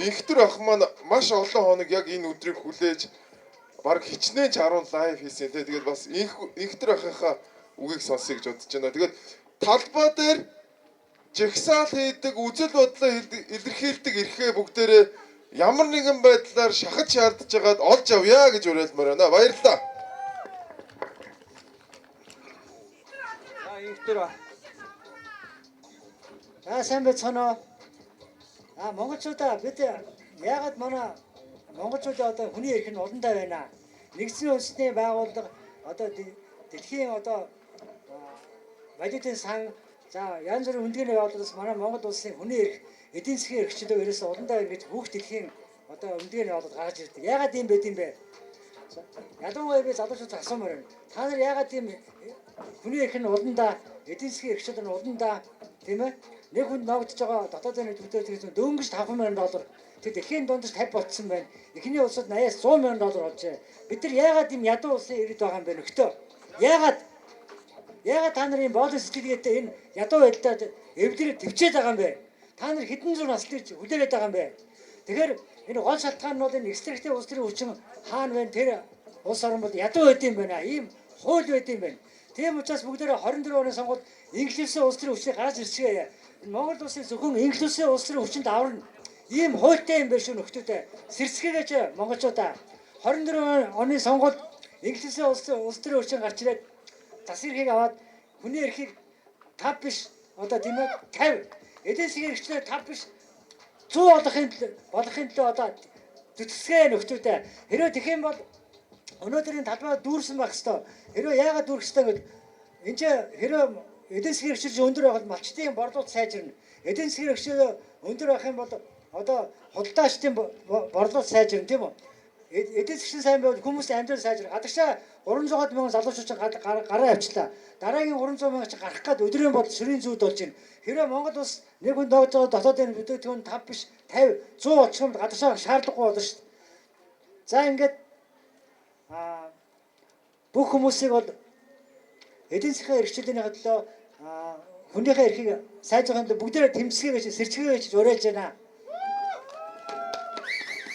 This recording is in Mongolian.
Инхтэр ах маань маш олон хоног яг энэ өдрийг хүлээж баг хичнээн 10 лайв хийсэн те. Тэгээд бас инхтэр ахынхаа үгийг сонсъё гэж бодож байна. Тэгээд талбай дээр жигсаал хийдэг, үзэл бодлоо илэрхийлдэг эрхээ бүгдээрээ ямар нэгэн байдлаар шахаж шаардж байгаад олж авъя гэж уриалмаар байна. Баярлалаа. Инхтэр сайн байцгаана. Монголчуудаа бид яагаад манай монголчуудаа одоо хүний эрх нь олондоо байна. Нэгдсэн үндэсний байгууллага одоо дэлхийн одоо валютын сан за янз бүрийн үндэсний байгууллагаас манай Монгол улсын хүний эрх эдийн засгийн эрхчлөө ерөөсөө олондоо гэж бүх дэлхийн одоо үндэсний байгууллагад гаргаж ирдэг. Яагаад ийм байд юм бэ? Ялангуяа би залуучууд асуумаар байна. Та нар яагаад ийм хүний эрх нь олондоо эдийн засгийн эрхчлэл нь олондоо тийм ээ? Нэг хүнд ногдож байгаа дотоодын төвтэй тэгсэн дөнгөж $5,000 тэг дэлхийн дундаж 50 болцсон байна. Эхний улсад 80-аас $100,000 болжээ. Бид нар яагаад ийм ядуу улсын ирээд байгаа юм бэ нөхдөө? Яагаад та нарын боолын сэтгэлгээтэй энэ ядуу байдлаар эвлэрээ төвчээд байгаа юм бэ? Та нар хэдэн зуун наслж хүлээгээд байгаа юм бэ? Тэгэхээр энэ гол шалтгаан нь бол энэ экстрактив улс төрийн хүчин хаана байна? Тэр улс орн бол ядуу байд юм байна. Ийм хууль байд юм байна. Тийм учраас бүгдээрээ 24 оны сонгуульд инглисийн улс төрийн хүчийг гаргаж ирчихээ. Монгол улсын зөвхөн инглисийн улс төрийн хүчинд аварна. Ийм хуультай юм байна шүү нөхдөөтэй. Сэрцгээгээч монголчуудаа. 24 оны сонгуульд инглисийн улс төрийн хүчин гарч ирээд зас эрхийг аваад хүний эрхийг 5 биш одоо тийм ээ 50 эдийн засгийн эрхчлээ 5 биш 100 болохын төлөө одоо зүтсгээ нөхдөөтэй. Хэрвээ тэгэх юм бол өнөөдрийн талбай дүүрсэн байх хэвээр. Хэрвээ яагаад дүүрэх хэвээр гэвэл энэ ч хэрвээ эдийн засгийн эрхчлэл өндөр байгаад малчтын борлуулалт сайжирна. Эдийн засгийн эрхчлэл өндөр байх юм бол одоо худалдаачдын борлуулалт сайжирна тийм үү? Эдийн засгийн сайн байвал хүмүүсийн амьдрал сайжирна. Гадагшаа 300 мянган залуучууд гараа авчлаа. Дараагийн 300 мянган ч гарах гээд өдрийн бол ширийн зүйд болж байна. Хэрвээ Монгол улс нэг хүн доогдож байгаа дотоодын бүтээгдэхүүн 5 биш 50 100 очих юм гадагшаа шаардлагагүй болно шүү дээ. За ингээд бүх хүмүүсийг бол эдийн засгийн эрхчлэлийн төлөө хүнийхээ эрхийг сайжруулахын тулд бүгдээрээ тэмцэхээ гэж сэрцгээе гэж уриалж байна.